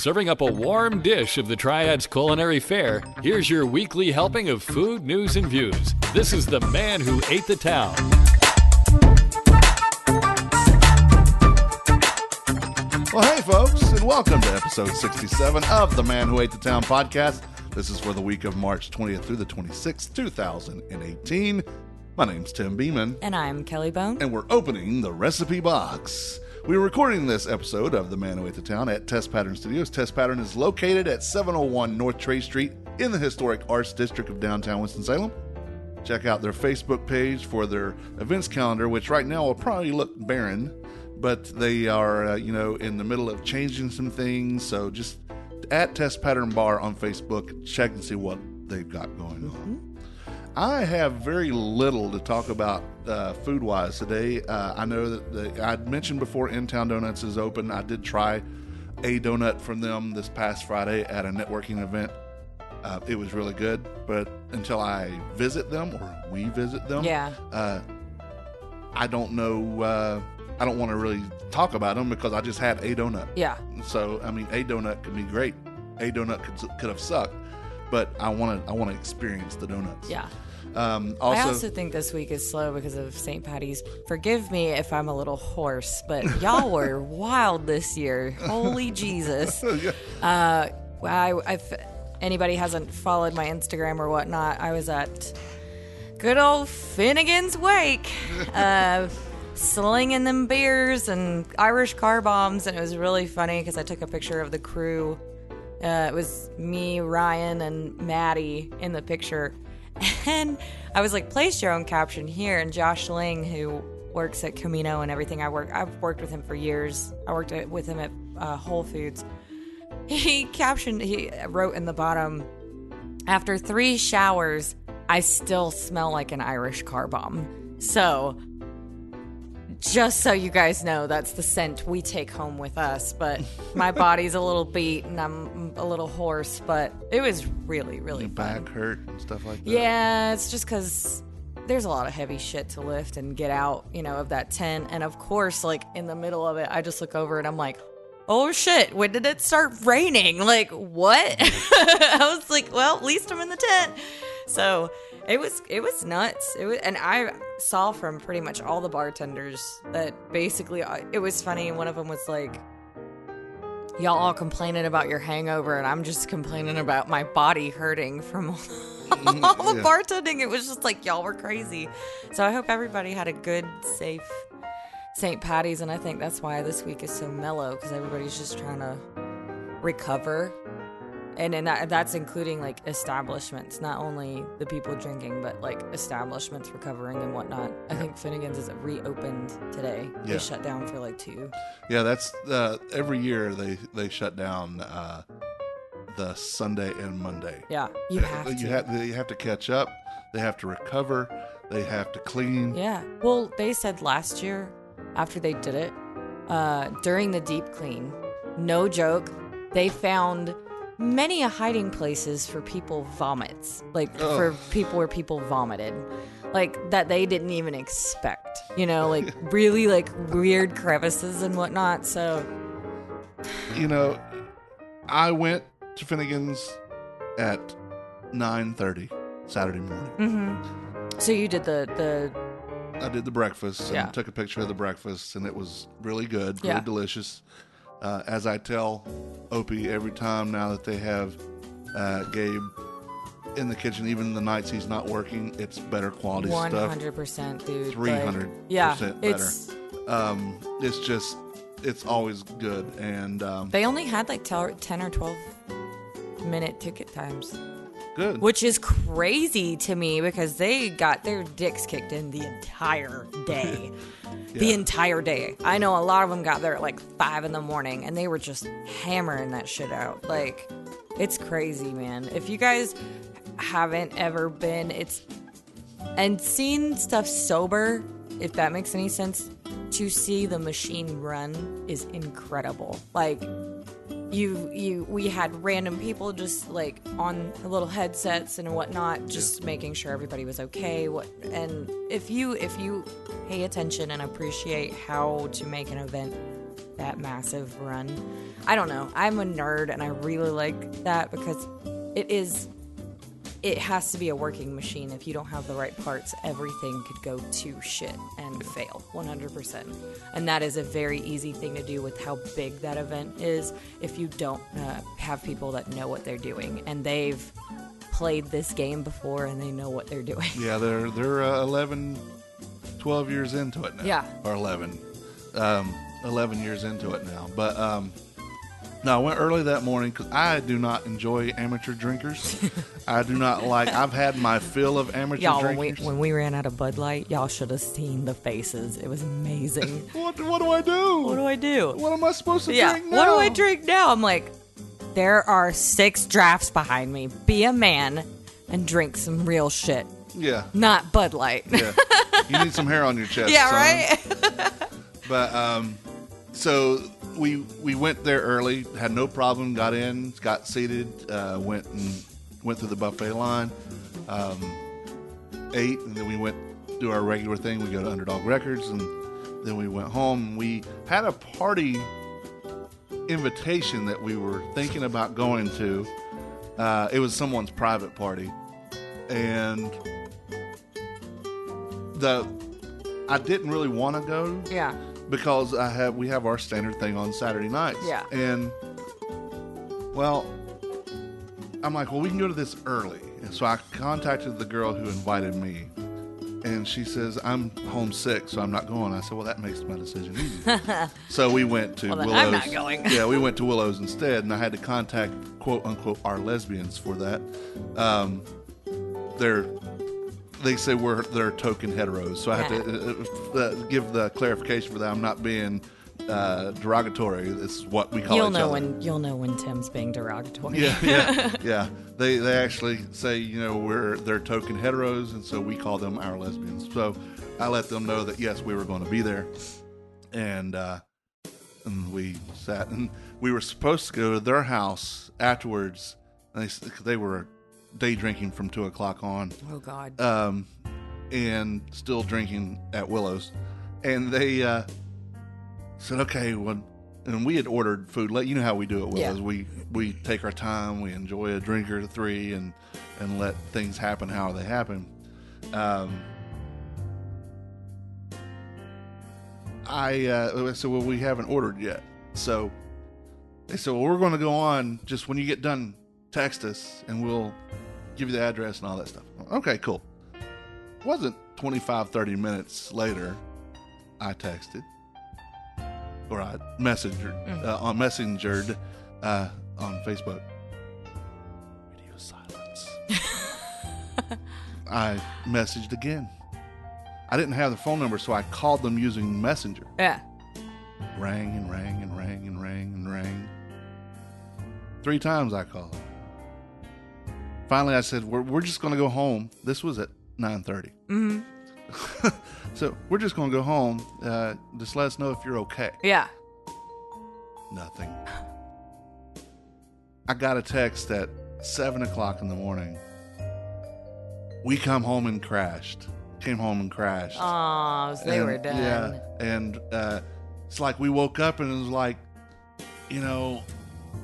serving up a warm dish of the Triad's culinary fare, here's your weekly helping of food, news, and views. This is The Man Who Ate the Town. Well, hey, folks, and welcome to episode 67 of The Man Who Ate the Town podcast. This is for the week of March 20th through the 26th, 2018. My name's Tim Beeman. And I'm Kelly Bone. And we're opening the recipe box. We're recording this episode of The Man Who Ate the Town at Test Pattern Studios. Test Pattern is located at 701 North Trey Street in the Historic Arts District of downtown Winston-Salem. Check out their Facebook page for their events calendar, which right now will probably look barren, but they are, in the middle of changing some things. So just at Test Pattern Bar on Facebook, check and see what they've got going on. I have very little to talk about food-wise today. I know that I'd mentioned before In-Town Donuts is open. I did try a donut from them this past Friday at a networking event. It was really good, but until I visit them or we visit them, I don't know. I don't want to really talk about them because I just had a donut. Yeah. So, I mean, a donut could be great. A donut could have sucked, but I want to experience the donuts. Yeah. I also think this week is slow because of St. Patty's. Forgive me if I'm a little hoarse, but y'all were wild this year. Holy Jesus. If anybody hasn't followed my Instagram or whatnot, I was at good old Finnigan's wake, slinging them beers and Irish car bombs, and it was really funny because I took a picture of the crew. It was me, Ryan, and Maddie in the picture. And I was like, place your own caption here. And Josh Ling, who works at Camino and everything, I've worked with him for years. I worked with him at Whole Foods. He wrote in the bottom, after 3 showers, I still smell like an Irish car bomb. So, just so you guys know, that's the scent we take home with us. But my body's a little beat and I'm a little hoarse, but it was really, really Your fun. back hurt and stuff like that. Yeah, it's just because there's a lot of heavy shit to lift and get out, of that tent. And of course, like in the middle of it, I just look over and I'm like, oh shit, when did it start raining? Like, what? I was like, well, at least I'm in the tent. So it was nuts. And I saw from pretty much all the bartenders that basically, it was funny. One of them was like, y'all all complaining about your hangover, and I'm just complaining about my body hurting from all the bartending. It was just like, y'all were crazy. So I hope everybody had a good, safe St. Patty's, and I think that's why this week is so mellow, because everybody's just trying to recover. And that's including, like, establishments, not only the people drinking, but, like, establishments recovering and whatnot. I think Finnigan's is reopened today. Yeah. They shut down for, like, 2. Yeah, that's every year they shut down the Sunday and Monday. Yeah, you have to catch up. They have to recover. They have to clean. Yeah. Well, they said last year, after they did it, during the deep clean, no joke, they found many hiding places for people vomits, for people where people vomited, like that they didn't even expect, like really like weird crevices and whatnot. So, I went to Finnigan's at 9:30 Saturday morning. Mm-hmm. So you did I did the breakfast and took a picture of the breakfast, and it was really good, really delicious. As I tell Opie every time now that they have Gabe in the kitchen, even the nights he's not working, it's better quality 100%, stuff. 100%, dude. 300% better. It's always good. And they only had like 10 or 12 minute ticket times. Good. Which is crazy to me because they got their dicks kicked in the entire day. The entire day. I know a lot of them got there at like 5 in the morning and they were just hammering that shit out. Like, it's crazy, man. If you guys haven't ever been and seen stuff sober, if that makes any sense, to see the machine run is incredible. Like, we had random people just like on little headsets and whatnot, just making sure everybody was okay. And if you pay attention and appreciate how to make an event that massive run. I don't know. I'm a nerd, and I really like that because it has to be a working machine. If you don't have the right parts, everything could go to shit and fail 100%. And that is a very easy thing to do with how big that event is if you don't have people that know what they're doing and they've played this game before and they know what they're doing. Yeah, they're 11, 12 years into it now. Yeah. Or 11. 11 years into it now. But no, I went early that morning because I do not enjoy amateur drinkers. I do not like. I've had my fill of amateur drinkers. When we ran out of Bud Light, y'all should have seen the faces. It was amazing. What do I do? What do I do? What am I supposed to drink now? What do I drink now? I'm like, there are 6 drafts behind me. Be a man and drink some real shit. Yeah. Not Bud Light. Yeah. You need some hair on your chest. Yeah, son. right? But so we went there early, had no problem, got in, got seated, went through the buffet line, ate, and then we went do our regular thing. We go to Underdog Records, and then we went home. We had a party invitation that we were thinking about going to. It was someone's private party, and I didn't really want to go. Yeah. Because we have our standard thing on Saturday nights. Yeah. And, well, I'm like, well, we can go to this early. And so I contacted the girl who invited me. And she says, I'm homesick, so I'm not going. I said, well, that makes my decision easy. So we went to Willow's. I'm not going. Yeah, we went to Willow's instead. And I had to contact, quote, unquote, our lesbians for that. They say they're token heteros, so I have to give the clarification for that. I'm not being derogatory. This is what we call each other. You'll know when Tim's being derogatory. Yeah. They actually say they're token heteros, and so we call them our lesbians. So I let them know that yes, we were going to be there, and we sat, and we were supposed to go to their house afterwards. And they were day drinking from 2:00 on. Oh God. And still drinking at Willow's, and they said, "Okay, well," and we had ordered food. You know how we do at Willow's. Yeah. We take our time. We enjoy a drink or 3, and let things happen how they happen. I said, "Well, we haven't ordered yet." So they said, "Well, we're going to go on. Just when you get done, text us, and we'll give you the address and all that stuff." Okay, cool. It wasn't 25, 30 minutes later, I texted, or I messengered, on Facebook. Radio silence. I messaged again. I didn't have the phone number, so I called them using Messenger. Yeah. Rang and rang and rang and rang and rang. 3 times I called. Finally, I said, we're just going to go home. This was at 9:30. Mm-hmm. So we're just going to go home. Just let us know if you're okay. Yeah. Nothing. I got a text at 7:00 in the morning. We came home and crashed. Oh, so they were done. Yeah. And it's like we woke up and it was like,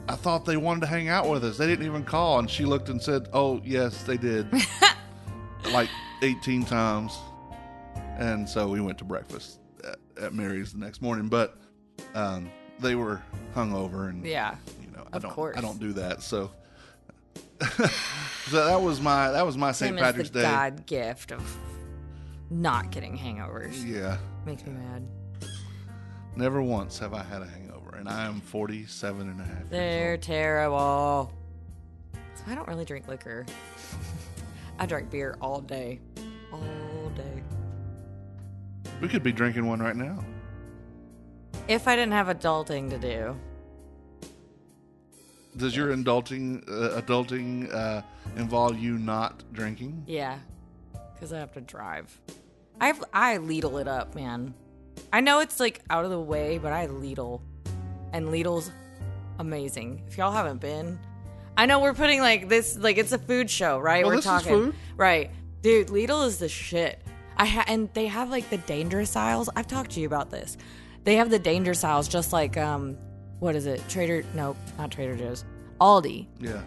I thought they wanted to hang out with us. They didn't even call. And she looked and said, oh, yes, they did. Like 18 times. And so we went to breakfast at Mary's the next morning. But they were hungover. And, yeah, I don't do that. So, so that was my St. Patrick's Day. God gift of not getting hangovers. Yeah. Makes me mad. Never once have I had a hangover, and I am 47 and a half. They're terrible. So I don't really drink liquor. I drink beer all day. All day. We could be drinking one right now. If I didn't have adulting to do. Does your adulting involve you not drinking? Yeah, because I have to drive. I Lidl it up, man. I know it's like out of the way, but I Lidl. And Lidl's amazing. If y'all haven't been, I know we're putting like this, like it's a food show, right? Well, we're this talking, is food. Right? Dude, Lidl is the shit. And they have like the dangerous aisles. I've talked to you about this. They have the dangerous aisles, just like, what is it? Not Trader Joe's. Aldi. Yeah.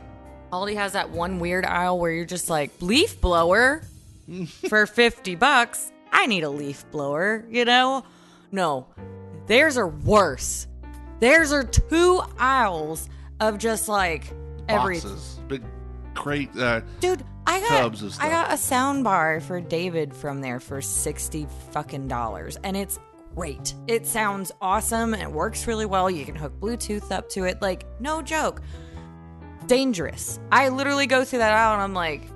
Aldi has that one weird aisle where you're just like, leaf blower for $50. I need a leaf blower, you know? No, theirs are worse. Theirs are 2 aisles of just like everything. Boxes, big crate, dude. tubs of stuff. I got a sound bar for David from there for $60 fucking dollars, and it's great. It sounds awesome and it works really well. You can hook Bluetooth up to it, like no joke. Dangerous. I literally go through that aisle and I'm like,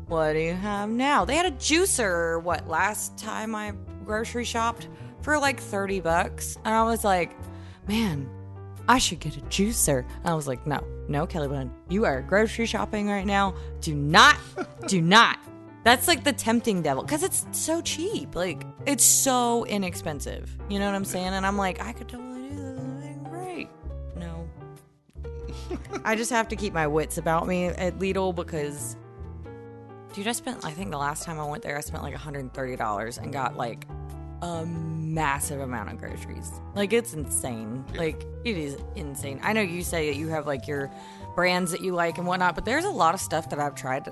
what do you have now? They had a juicer, last time I grocery shopped for like $30. And I was like, man, I should get a juicer. And I was like, no, Kelly Bun, you are grocery shopping right now. Do not. That's like the tempting devil because it's so cheap. Like, it's so inexpensive. You know what I'm saying? And I'm like, I could totally do this. It's great. No. I just have to keep my wits about me at Lidl because, dude, I think the last time I went there, I spent like $130 and got like a massive amount of groceries. Like, it's insane. Yeah. Like, it is insane. I know you say that you have like your brands that you like and whatnot, but there's a lot of stuff that I've tried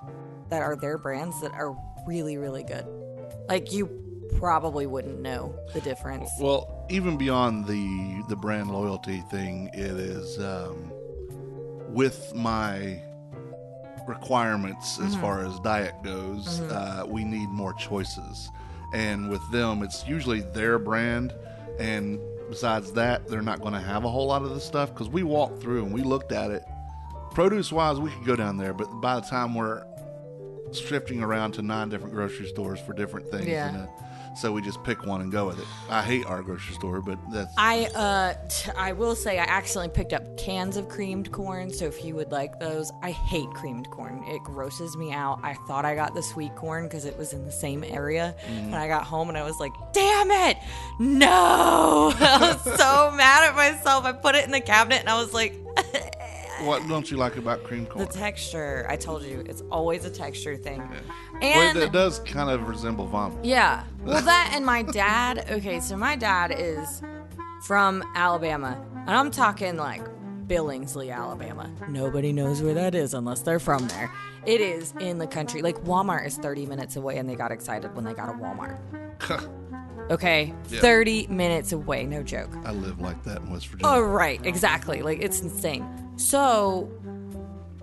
that are their brands that are really, really good. Like, you probably wouldn't know the difference. Well, even beyond the brand loyalty thing, it is with my requirements as far as diet goes, we need more choices. And with them, it's usually their brand. And besides that, they're not going to have a whole lot of the stuff because we walked through and we looked at it. Produce-wise, we could go down there, but by the time we're shifting around to 9 different grocery stores for different things, so we just pick one and go with it. I hate our grocery store, but that's... I will say I accidentally picked up cans of creamed corn, so if you would like those, I hate creamed corn. It grosses me out. I thought I got the sweet corn because it was in the same area, and I got home and I was like, damn it! No! I was so mad at myself. I put it in the cabinet and I was like... What don't you like about cream corn? The texture. I told you, it's always a texture thing. Yeah. And well, it does kind of resemble vomit. Yeah. Well, that and my dad. Okay, so my dad is from Alabama, and I'm talking like Billingsley, Alabama. Nobody knows where that is unless they're from there. It is in the country. Like, Walmart is 30 minutes away, and they got excited when they got a Walmart. Okay, yeah. 30 minutes away, no joke. I live like that in West Virginia. Oh, right, exactly. Like, it's insane. So,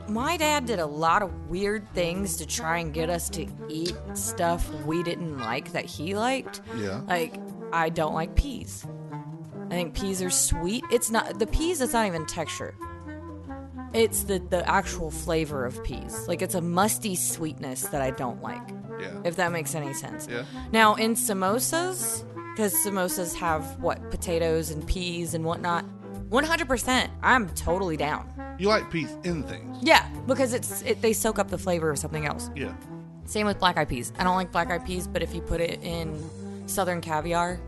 my dad did a lot of weird things to try and get us to eat stuff we didn't like that he liked. Yeah. Like, I don't like peas. I think peas are sweet. It's not even texture. It's the actual flavor of peas. Like, it's a musty sweetness that I don't like. Yeah. If that makes any sense. Yeah. Now, in samosas, because samosas have, potatoes and peas and whatnot, 100%, I'm totally down. You like peas in things? Yeah, because they soak up the flavor of something else. Yeah. Same with black eyed peas. I don't like black eyed peas, but if you put it in Southern caviar,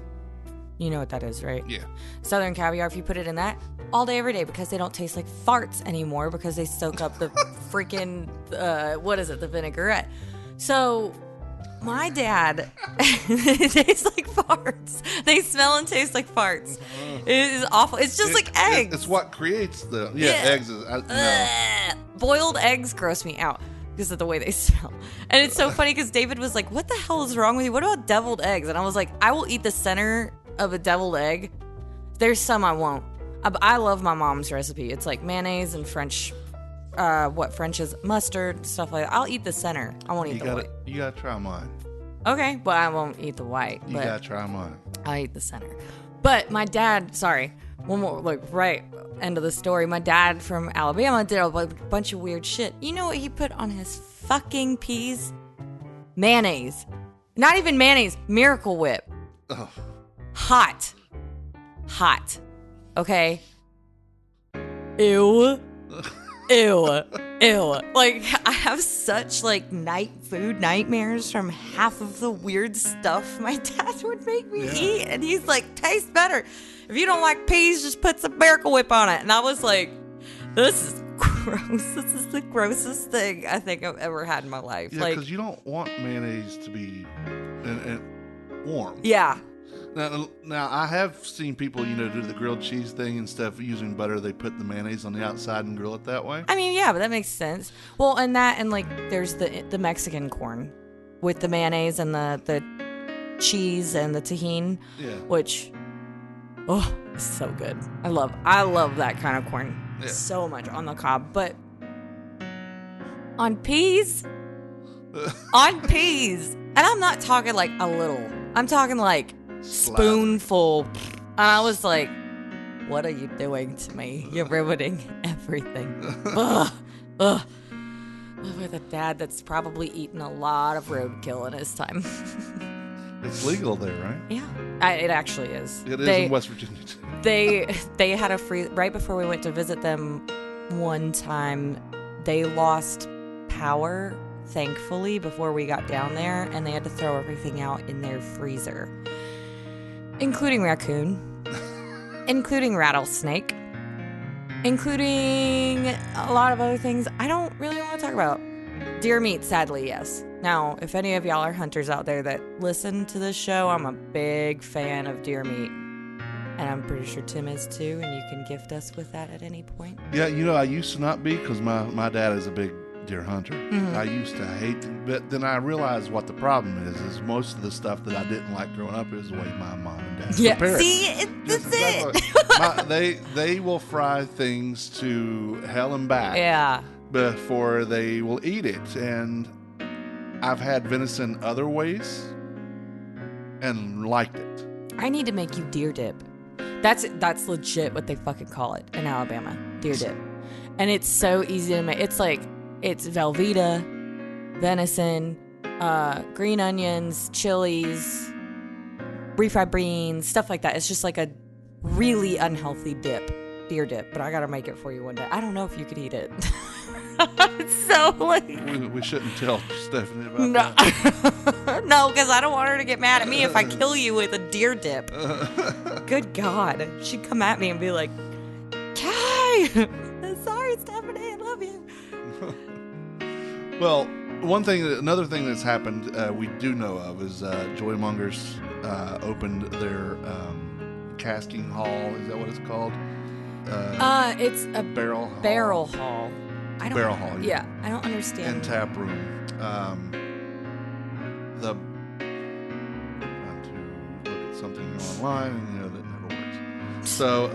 you know what that is, right? Yeah. Southern caviar, if you put it in that, all day, every day, because they don't taste like farts anymore because they soak up the freaking, the vinaigrette. So, my dad, it tastes like farts. They smell and taste like farts. It is awful. It's just like eggs. It's what creates the... Yeah, eggs is... No. Boiled eggs gross me out because of the way they smell. And it's so funny because David was like, what the hell is wrong with you? What about deviled eggs? And I was like, I will eat the center of a deviled egg. There's some I won't. I love my mom's recipe. It's like mayonnaise and French... French is mustard, stuff like that. I'll eat the center. I won't eat the white. You gotta try mine. Okay, but I won't eat the white. You gotta try mine. I'll eat the center. But my dad, one more, right end of the story. My dad from Alabama did a bunch of weird shit. You know what he put on his fucking peas? Mayonnaise. Not even mayonnaise, Miracle Whip. Ugh. Hot. Okay? Ew. Like, I have such, night food nightmares from half of the weird stuff my dad would make me eat. And he's like, tastes better. If you don't like peas, just put some Miracle Whip on it. And I was like, this is gross. This is the grossest thing I think I've ever had in my life. Yeah, because you don't want mayonnaise to be warm. Yeah. Now, I have seen people, do the grilled cheese thing and stuff using butter. They put the mayonnaise on the outside and grill it that way. I mean, yeah, but that makes sense. Well, and like there's the Mexican corn with the mayonnaise and the cheese and the tahini, which it's so good. I love that kind of corn so much on the cob, but on peas, and I'm not talking like a little. I'm talking like spoonful. And I was like, what are you doing to me? You're ruining everything. Ugh. With a dad that's probably eaten a lot of roadkill in his time. It's legal there, right? Yeah. It actually is. It is in West Virginia, too. They had a free... Right before we went to visit them one time, they lost power, thankfully, before we got down there, and they had to throw everything out in their freezer. Including raccoon. Including rattlesnake. Including a lot of other things I don't really want to talk about. Deer meat, sadly, yes. Now, if any of y'all are hunters out there that listen to this show, I'm a big fan of deer meat. And I'm pretty sure Tim is too, and you can gift us with that at any point. Yeah, I used to not be because my dad is a big deer hunter. Mm-hmm. I used to hate it, but then I realized what the problem is most of the stuff that I didn't like growing up is the way my mom and dad prepare it. See, that's it. They will fry things to hell and back before they will eat it. And I've had venison other ways and liked it. I need to make you deer dip. That's legit what they fucking call it in Alabama. Deer dip. And it's so easy to make. It's Velveeta, venison, green onions, chilies, refried beans, stuff like that. It's just like a really unhealthy deer dip. But I gotta make it for you one day. I don't know if you could eat it. So we shouldn't tell Stephanie about that. No, because I don't want her to get mad at me if I kill you with a deer dip. Good God, she'd come at me and be like, "Kay, sorry, Stephanie, I love you." Well, another thing that's happened we do know of is Joymongers opened their casking hall. Is that what it's called? It's a barrel hall. Barrel hall. Yeah, I don't understand. And tap room. I'm to look at something online, and that never works. So,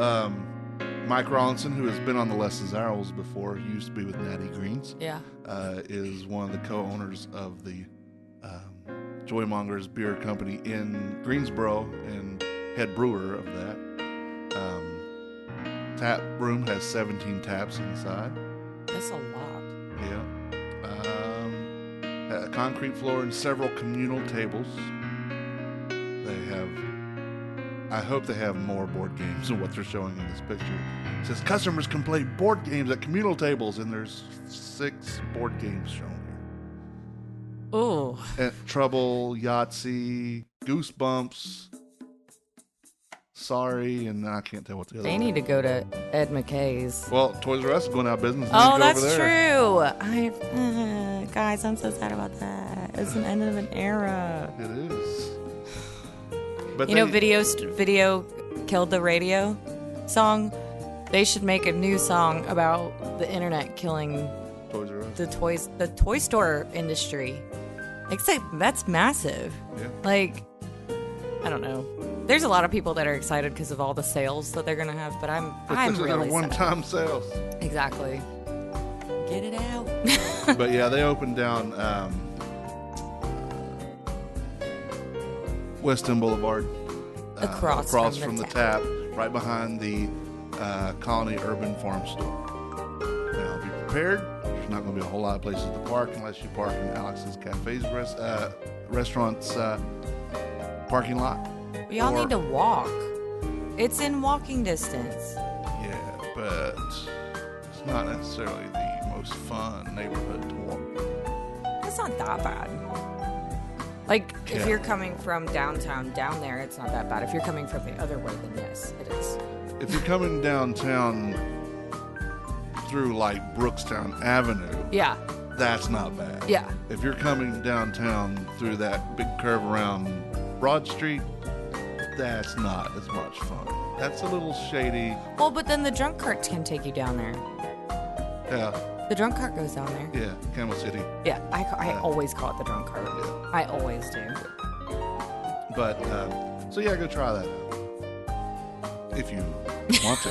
Mike Rollinson, who has been on the Les Desirables before, he used to be with Natty Greens. Yeah. Is one of the co-owners of the Joymongers Beer Company in Greensboro and head brewer of that. Tap room has 17 taps inside. That's a lot. Yeah. A concrete floor and several communal tables. I hope they have more board games than what they're showing in this picture. It says customers can play board games at communal tables, and there's 6 board games shown here. Oh. Trouble, Yahtzee, Goosebumps, Sorry, and I can't tell what the other They need to go to Ed McKay's. Well, Toys R Us is going out of business. Oh, that's true. Guys, I'm so sad about that. It's an end of an era. It is. But video killed the radio song. They should make a new song about the internet killing Toys R Us. The toy store industry. Except that's massive. Yeah. I don't know. There's a lot of people that are excited because of all the sales that they're gonna have, but I'm really sad. One-time sales. Exactly. Get it out. But yeah, they opened down West End Boulevard, across from the tap, right behind the Colony Urban Farm Store. Now, be prepared. There's not going to be a whole lot of places to park unless you park in Alex's Cafe's restaurant's parking lot. Y'all need to walk. It's in walking distance. Yeah, but it's not necessarily the most fun neighborhood to walk. It's not that bad. If you're coming from downtown down there, it's not that bad. If you're coming from the other way, then yes, it is. If you're coming downtown through Brookstown Avenue, that's not bad. Yeah. If you're coming downtown through that big curve around Broad Street, That's not as much fun. That's a little shady. Well, but then the drunk cart can take you down there. Yeah. The drunk cart goes down there. Yeah. Camel City. Yeah, I always call it the drunk cart. Yeah. I always do. But, so yeah, go try that out. If you want to.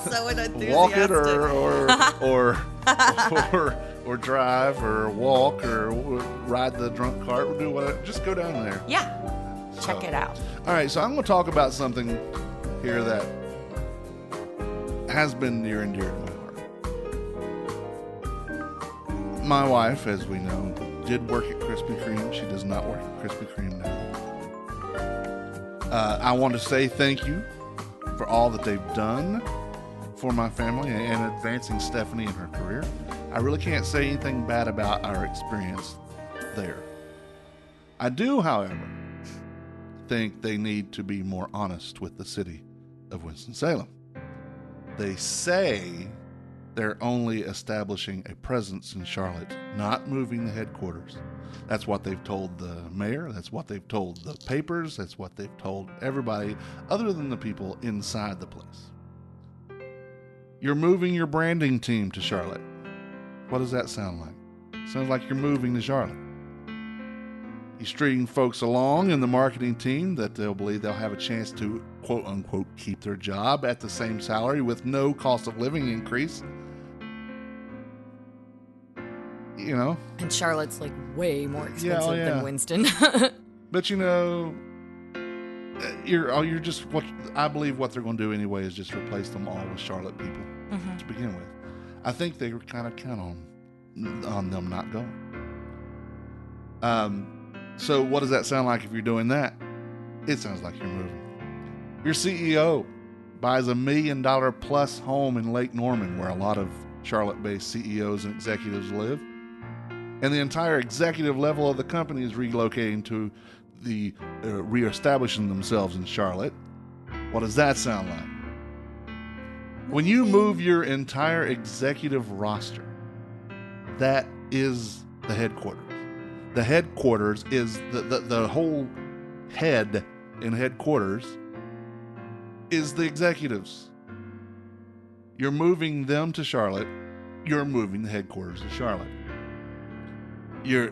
So enthusiastic. Walk it or drive or walk or ride the drunk cart or do whatever. Just go down there. Yeah. Check it out. All right, so I'm going to talk about something here that has been near and dear to my heart. My wife, as we know, did work at Krispy Kreme. She does not work at Krispy Kreme now. I want to say thank you for all that they've done for my family and advancing Stephanie in her career. I really can't say anything bad about our experience there. I do, however, think they need to be more honest with the city of Winston-Salem. They say they're only establishing a presence in Charlotte, not moving the headquarters. That's what they've told the mayor. That's what they've told the papers. That's what they've told everybody other than the people inside the place. You're moving your branding team to Charlotte. What does that sound like? Sounds like you're moving to Charlotte. You're stringing folks along in the marketing team that they'll believe they'll have a chance to, quote unquote, keep their job at the same salary with no cost of living increase. You know? And Charlotte's like way more expensive than Winston. But you know, you're just what I believe what they're going to do anyway is just replace them all with Charlotte people to begin with. I think they kind of count on them not going. So what does that sound like if you're doing that? It sounds like you're moving. Your CEO buys $1 million plus home in Lake Norman, where a lot of Charlotte-based CEOs and executives live. And the entire executive level of the company is relocating to the reestablishing themselves in Charlotte. What does that sound like? When you move your entire executive roster, that is the headquarters. The headquarters is the whole head in headquarters is the executives. You're moving them to Charlotte. You're moving the headquarters to Charlotte. You're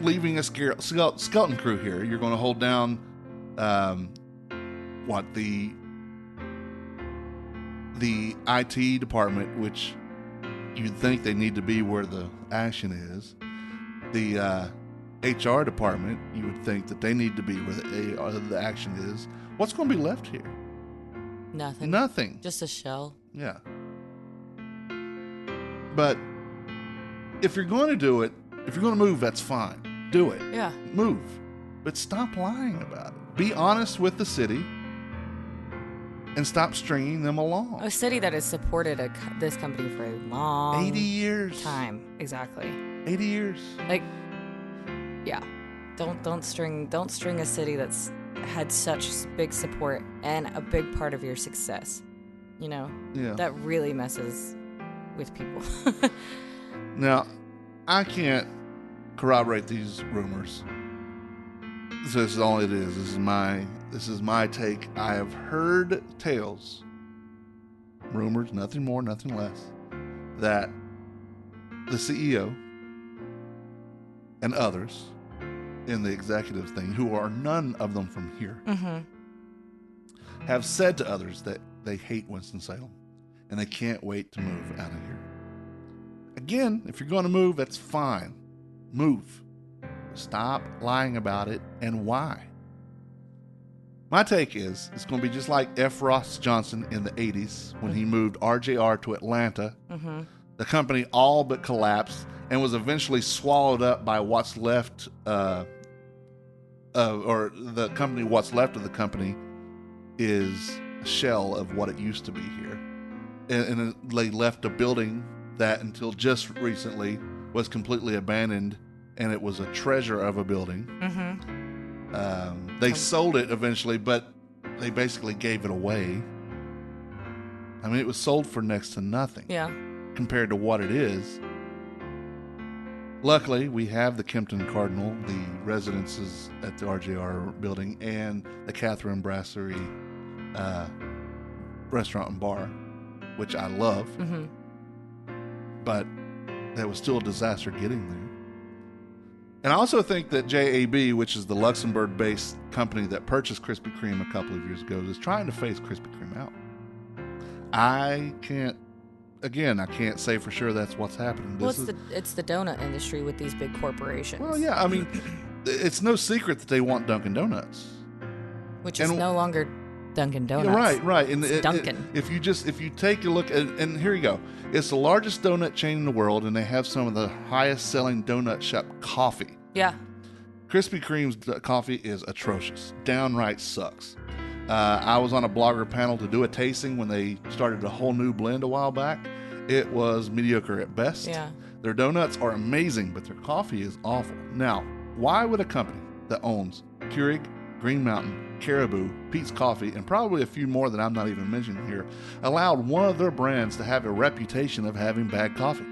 leaving a skeleton crew here. You're going to hold down the IT department, which you'd think they need to be where the action is. The HR department, you would think that they need to be where the action is. What's going to be left here? Nothing. Just a shell. Yeah. But if you're going to do it, if you're going to move, that's fine. Do it. Yeah. Move. But stop lying about it. Be honest with the city and stop stringing them along. A city that has supported this company for a long 80 years. time. Exactly. 80 years. Like, yeah. Don't string a city that's had such big support and a big part of your success. You know? Yeah. That really messes with people. Now, I can't corroborate these rumors. This is all it is. This is my take. I have heard tales, rumors, nothing more, nothing less, that the CEO and others in the executive thing, who are none of them from here, have said to others that they hate Winston-Salem and they can't wait to move out of here. Again, if you're going to move, that's fine. Move. Stop lying about it and why. My take is it's going to be just like F. Ross Johnson in the 80s when he moved RJR to Atlanta. The company all but collapsed and was eventually swallowed up by what's left, or the company, what's left of the company is a shell of what it used to be here. And they left a building that until just recently was completely abandoned, and it was a treasure of a building. They sold it eventually, but they basically gave it away. I mean, it was sold for next to nothing. Yeah. Compared to what it is. Luckily, we have the Kempton Cardinal, the residences at the RJR building, and the Catherine Brasserie restaurant and bar, which I love. Mm-hmm. But that was still a disaster getting there. And I also think that JAB, which is the Luxembourg-based company that purchased Krispy Kreme a couple of years ago, is trying to phase Krispy Kreme out. I can't say for sure that's what's happening. It's the donut industry with these big corporations. Well, yeah, I mean, it's no secret that they want Dunkin' Donuts, which is no longer Dunkin' Donuts. Yeah, right. And it's Dunkin'. If you take a look at, and here you go, it's the largest donut chain in the world, and they have some of the highest selling donut shop coffee. Yeah. Krispy Kreme's coffee is atrocious. Downright sucks. I was on a blogger panel to do a tasting when they started a whole new blend a while back. It was mediocre at best. Yeah. Their donuts are amazing, but their coffee is awful. Now, why would a company that owns Keurig, Green Mountain, Caribou, Pete's Coffee, and probably a few more that I'm not even mentioning here, allowed one of their brands to have a reputation of having bad coffee?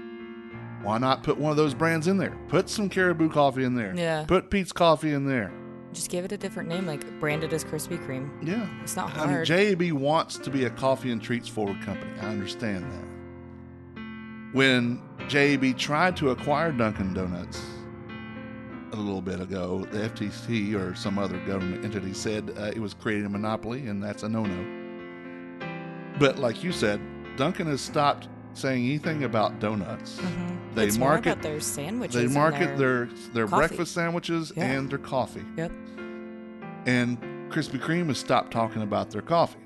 Why not put one of those brands in there? Put some Caribou coffee in there. Yeah. Put Pete's Coffee in there. Just give it a different name, like branded as Krispy Kreme. Yeah. It's not hard. I mean, JAB wants to be a coffee and treats forward company. I understand that. When JAB tried to acquire Dunkin' Donuts a little bit ago, the FTC or some other government entity said it was creating a monopoly, and that's a no-no. But like you said, Dunkin' has stopped saying anything about donuts. Mm-hmm. They market more about their sandwiches. They market their coffee. breakfast sandwiches and their coffee. Yep. And Krispy Kreme has stopped talking about their coffee.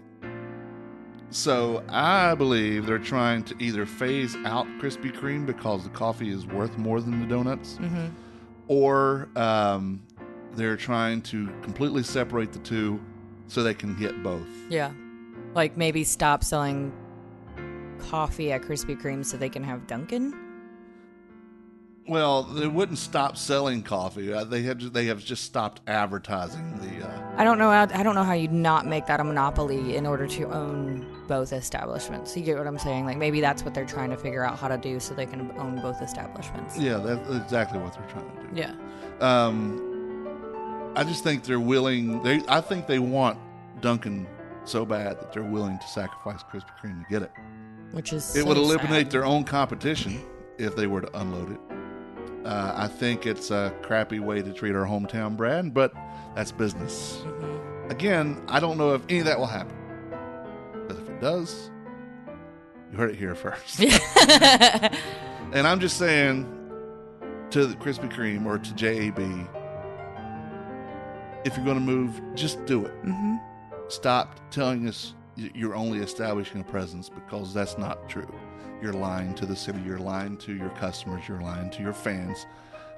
So I believe they're trying to either phase out Krispy Kreme because the coffee is worth more than the donuts, mm-hmm. or they're trying to completely separate the two so they can get both. Yeah. Like maybe stop selling coffee at Krispy Kreme so they can have Dunkin'? Well, they wouldn't stop selling coffee. They have just stopped advertising the. I don't know how you'd not make that a monopoly in order to own both establishments. You get what I'm saying? Like maybe that's what they're trying to figure out how to do so they can own both establishments. Yeah, that's exactly what they're trying to do. Yeah. I just think they're willing. I think they want Dunkin' so bad that they're willing to sacrifice Krispy Kreme to get it. Which is it would eliminate their own competition if they were to unload it. I think it's a crappy way to treat our hometown brand, but that's business. Mm-hmm. Again, I don't know if any of that will happen. But if it does, you heard it here first. And I'm just saying to the Krispy Kreme or to JAB, if you're going to move, just do it. Mm-hmm. Stop telling us you're only establishing a presence, because that's not true. You're lying to the city. You're lying to your customers. You're lying to your fans,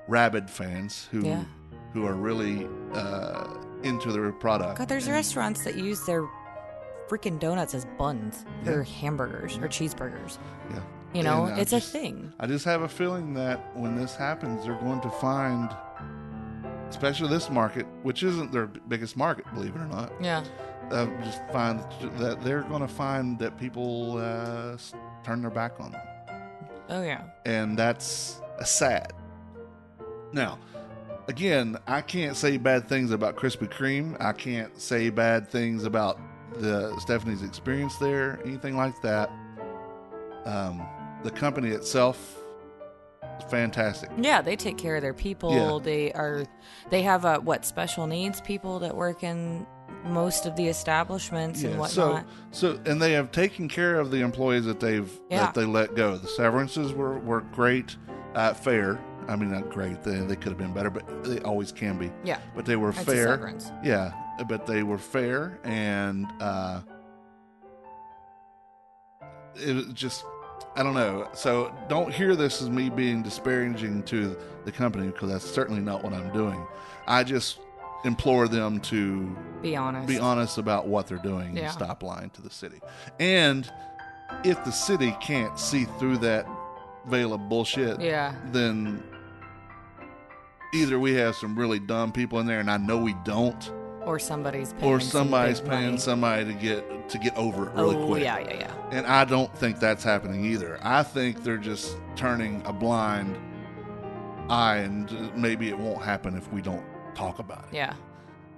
rabid fans who are really into their product. God, there's restaurants that use their freaking donuts as buns or hamburgers or cheeseburgers. Yeah. You know, it's a thing. I just have a feeling that when this happens, they're going to find, especially this market, which isn't their biggest market, believe it or not. Yeah. Just find that they're going to find that people turn their back on them. Oh, yeah. And that's sad. Now, again, I can't say bad things about Krispy Kreme. I can't say bad things about Stephanie's experience there, anything like that. The company itself is fantastic. Yeah, they take care of their people. Yeah. They have special needs people that work in most of the establishments and whatnot. So and they have taken care of the employees that they let go. The severances were great, fair. I mean, not great. They could have been better, but they always can be. Yeah, but they were it's fair. A severance. Yeah, but they were fair, and it was just, I don't know. So don't hear this as me being disparaging to the company, because that's certainly not what I'm doing. I just implore them to be honest about what they're doing and stop lying to the city. And if the city can't see through that veil of bullshit, then either we have some really dumb people in there, and I know we don't, or somebody's paying somebody to get over it really quick. Yeah. And I don't think that's happening either. I think they're just turning a blind eye, and maybe it won't happen if we don't talk about it. Yeah.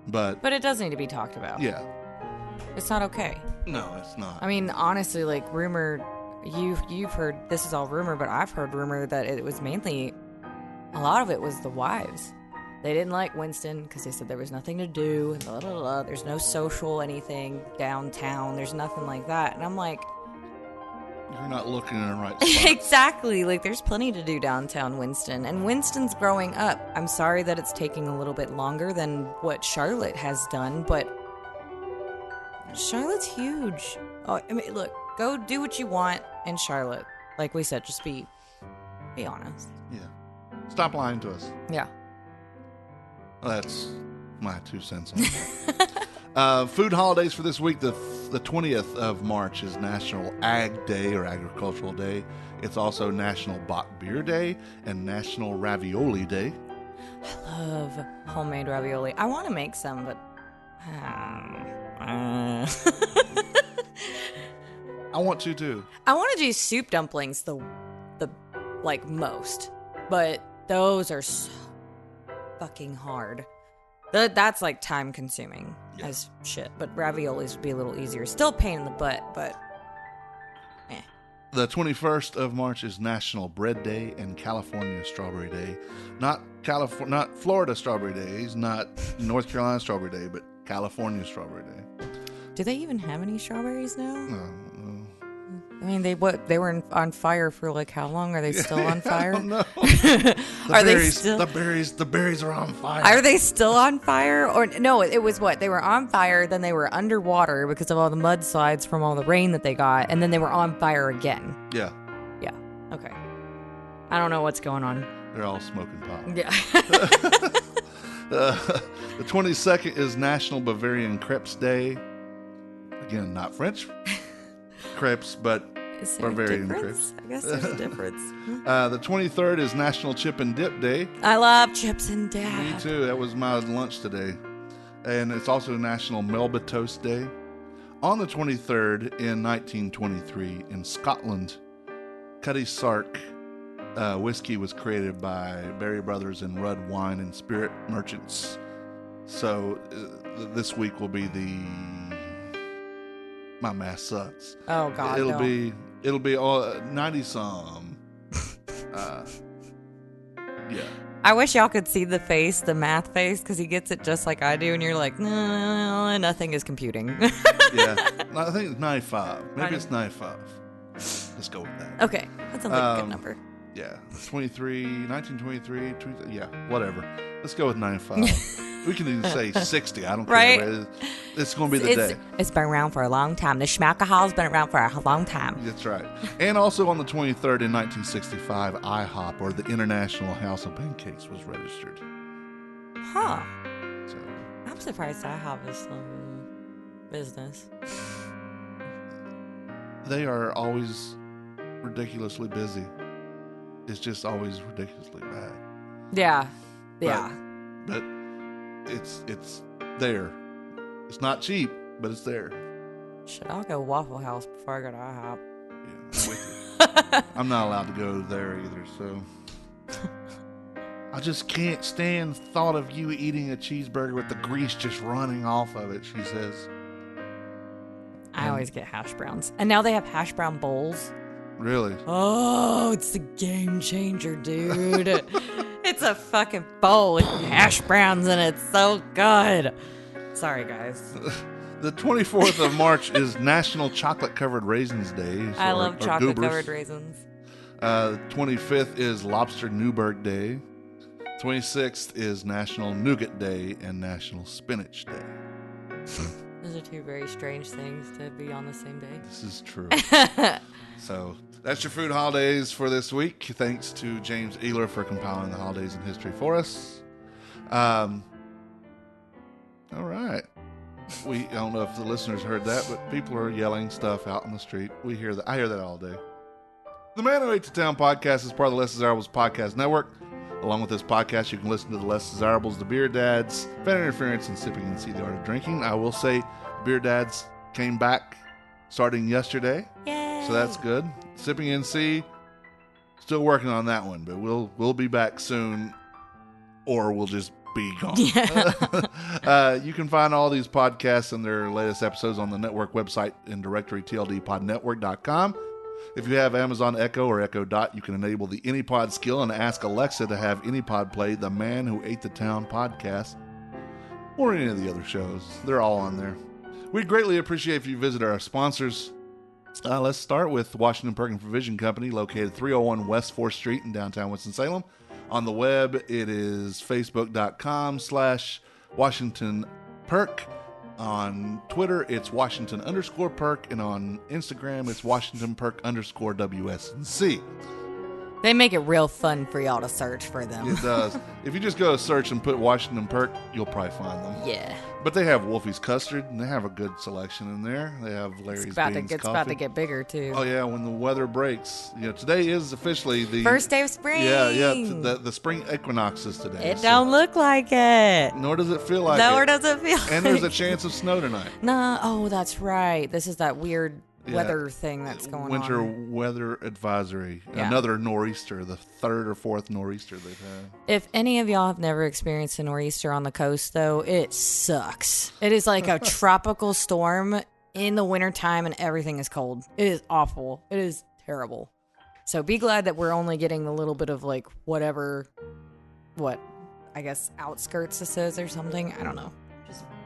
But it does need to be talked about. Yeah. It's not okay. No, it's not. I mean, honestly, like, rumor, you've heard, this is all rumor, but I've heard rumor that it was mainly, a lot of it was the wives. They didn't like Winston because they said there was nothing to do, and blah, blah, blah. There's no social anything downtown. There's nothing like that. And I'm like, you're not looking in the right spot. Exactly. Like, there's plenty to do downtown Winston. And Winston's growing up. I'm sorry that it's taking a little bit longer than what Charlotte has done, but Charlotte's huge. Oh, I mean, look, go do what you want in Charlotte. Like we said, just be honest. Yeah. Stop lying to us. Yeah. Well, that's my 2 cents on that. Food holidays for this week. The 20th of March is National Ag Day or Agricultural Day. It's also National Bach Beer Day and National Ravioli Day. I love homemade ravioli. I want to make some, but I want to too. I want to do soup dumplings the like most, but those are so fucking hard. That's like time consuming as shit. But raviolis would be a little easier. Still a pain in the butt, but The 21st of March is National Bread Day and California Strawberry Day. Not Florida Strawberry Days, not North Carolina Strawberry Day, but California Strawberry Day. Do they even have any strawberries now? No. I mean, they were on fire for like how long? Are they still on fire? I don't know. The berries are on fire. Are they still on fire? Or no, it was what? They were on fire, then they were underwater because of all the mudslides from all the rain that they got, and then they were on fire again. Yeah. Yeah. Okay. I don't know what's going on. They're all smoking pot. Yeah. The 22nd is National Bavarian Crepes Day. Again, not French crepes, but Is there Bavarian a difference? crepes. I guess there's a difference. The 23rd is National Chip and Dip Day. I love chips and dip. Me too. That was my lunch today. And it's also National Melba Toast Day. On the 23rd, in 1923, in Scotland, Cutty Sark whiskey was created by Berry Brothers and Rudd Wine and Spirit Merchants. So this week will be my math sucks. Oh God, It'll be all 90 some. Yeah. I wish y'all could see the face, the math face, because he gets it just like I do, and you're like, no, nothing is computing. Yeah. I think it's 95. Maybe it's 95. Let's go with that. Okay, that sounds like a good number. Yeah. 1923, yeah, whatever. Let's go with 95. We can even say 60. I don't care. Right? It's going to be the day. It's been around for a long time. The schmalcohol's been around for a long time. That's right. And also on the 23rd in 1965, IHOP, or the International House of Pancakes, was registered. Huh. So I'm surprised IHOP is still in business. they are always ridiculously busy. It's just always ridiculously bad. Yeah. Yeah. But it's there. It's not cheap, but it's there. Shit, I'll go Waffle House before I go to IHOP. Yeah, I'm with you. I'm not allowed to go there either, so I just can't stand the thought of you eating a cheeseburger with the grease just running off of it, she says. I always get hash browns. And now they have hash brown bowls. Really? Oh, it's a game changer, dude. It's a fucking bowl with hash browns in it. So good. Sorry, guys. The 24th of March is National Chocolate Covered Raisins Day. I love chocolate covered raisins. 25th is Lobster Newburgh Day. 26th is National Nougat Day and National Spinach Day. Those are two very strange things to be on the same day. This is true. So that's your food holidays for this week. Thanks to James Ealer for compiling the holidays in history for us. All right. I don't know if the listeners heard that, but people are yelling stuff out in the street. We hear that. I hear that all day. The Man Who Ate the Town podcast is part of the Less Desirables Podcast Network. Along with this podcast, you can listen to the Less Desirables, the Beer Dads, Fan Interference, and Sipping and See the Art of Drinking. I will say Beer Dads came back starting yesterday. Yay. So that's good. Sipping NC, Still working on that one, but we'll be back soon, or we'll just be gone. Yeah. You can find all these podcasts and their latest episodes on the network website in directory tldpodnetwork.com. If you have Amazon Echo or Echo Dot, you can enable the AnyPod skill and ask Alexa to have AnyPod play The Man Who Ate the Town podcast, or any of the other shows. They're all on there. We'd greatly appreciate if you visit our sponsors. Let's start with Washington Perk and Provision Company, located 301 West 4th Street in downtown Winston-Salem. On the web, it is facebook.com/Washington Perk. On Twitter, it's Washington_Perk. And on Instagram, it's Washington Perk _WSNC. They make it real fun for y'all to search for them. It does. If you just go search and put Washington Perk, you'll probably find them. Yeah. But they have Wolfie's Custard, and they have a good selection in there. They have Larry's Beans Coffee. It's about to get bigger, too. Oh, yeah, when the weather breaks. Today is officially the... first day of spring. Yeah, the spring equinox is today. It don't look like it. Nor does it feel like it. Nor does it feel And there's a chance of snow tonight. Nah, oh, that's right. This is that weird weather thing that's going Winter on. weather advisory. Yeah. Another nor'easter, the third or fourth nor'easter they've had. If any of y'all have never experienced a nor'easter on the coast, though, it sucks. It is like a tropical storm in the wintertime and everything is cold. It is awful. It is terrible. So be glad that we're only getting a little bit of like whatever, I guess outskirts this is or something. I don't know.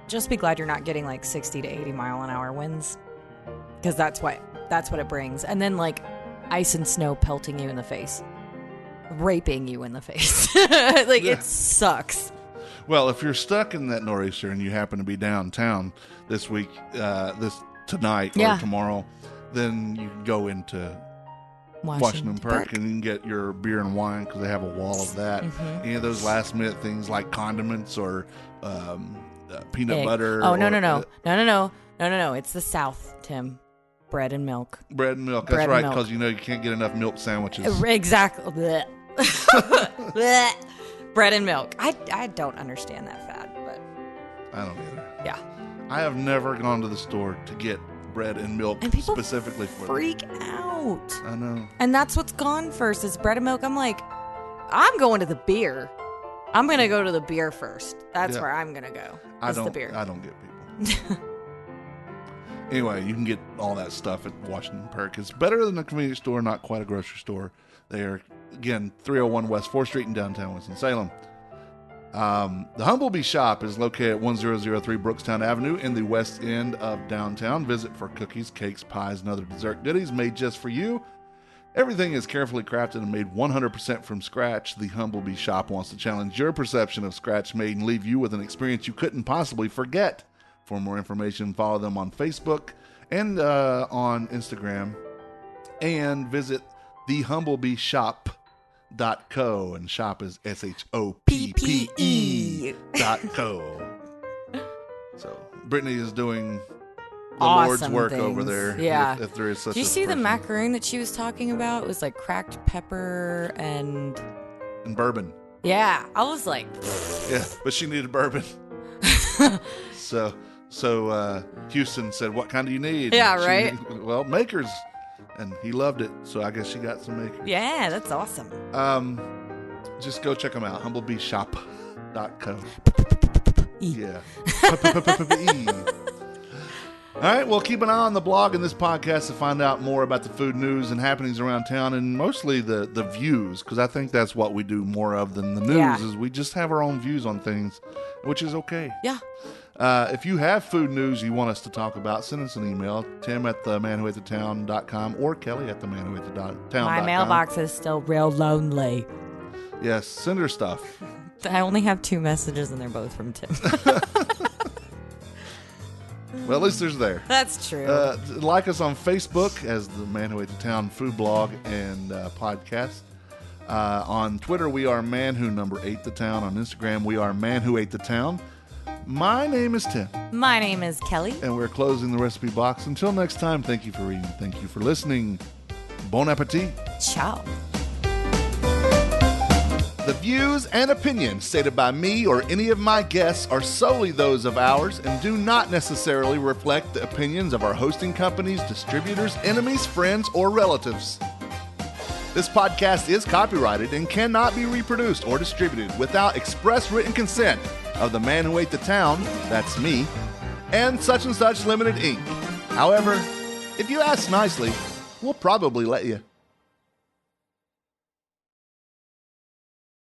Just be glad you're not getting like 60 to 80 mile an hour winds. Because that's what it brings. And then, like, ice and snow pelting you in the face. Raping you in the face. It sucks. Well, if you're stuck in that nor'easter and you happen to be downtown this week, tonight or tomorrow, then you can go into Washington Perk and you can get your beer and wine because they have a wall of that. Mm-hmm. Any of those last-minute things like condiments or peanut butter. Oh, no. It's the South, Tim. Bread and milk. Bread and milk. That's right, because you can't get enough milk sandwiches. Exactly. Blech. Bread and milk. I don't understand that fad, but I don't either. Yeah. I have never gone to the store to get bread and milk and people specifically for freak out. I know. And that's what's gone first is bread and milk. I'm like, I'm going to the beer. I'm going to go to the beer first. That's where I'm going to go. The beer. I don't get people. Anyway, you can get all that stuff at Washington Perk. It's better than a convenience store, not quite a grocery store. They are, again, 301 West 4th Street in downtown Winston-Salem. The Humblebee Shop is located at 1003 Brookstown Avenue in the west end of downtown. Visit for cookies, cakes, pies, and other dessert goodies made just for you. Everything is carefully crafted and made 100% from scratch. The Humblebee Shop wants to challenge your perception of scratch made and leave you with an experience you couldn't possibly forget. For more information, follow them on Facebook and on Instagram. And visit thehumblebeeshop.co. And shop is SHOPPE.co. So, Brittany is doing the Lord's work over there. Yeah. If there is such a Did you see the person. macaroon that she was talking about? It was like cracked pepper and bourbon. Yeah. I was like... Yeah, but she needed bourbon. So Houston said, "What kind do you need?" Yeah, right. Well, Makers, and he loved it. So I guess she got some Makers. Yeah, that's awesome. Just go check them out. Humblebeeshop.co. Yeah. All right. Well, keep an eye on the blog and this podcast to find out more about the food news and happenings around town, and mostly the views, because I think that's what we do more of than the news. Yeah. Is we just have our own views on things, which is okay. Yeah. If you have food news you want us to talk about, send us an email, tim@themanwhoatethetown.com or kelly@themanwhoatethetown.com. My mailbox is still real lonely. Yes, send her stuff. I only have 2 messages and they're both from Tim. Well, at least there's there. That's true. Like us on Facebook as the Man Who Ate the Town food blog and podcast. On Twitter, we are Man Who ate the Town. On Instagram, we are Man Who Ate the Town. My name is Tim. My name is Kelly. And we're closing the recipe box. Until next time, thank you for reading. Thank you for listening. Bon appetit. Ciao. The views and opinions stated by me or any of my guests are solely those of ours and do not necessarily reflect the opinions of our hosting companies, distributors, enemies, friends, or relatives. This podcast is copyrighted and cannot be reproduced or distributed without express written consent of the man who ate the town, that's me, and Such Limited Inc. However, if you ask nicely, we'll probably let you.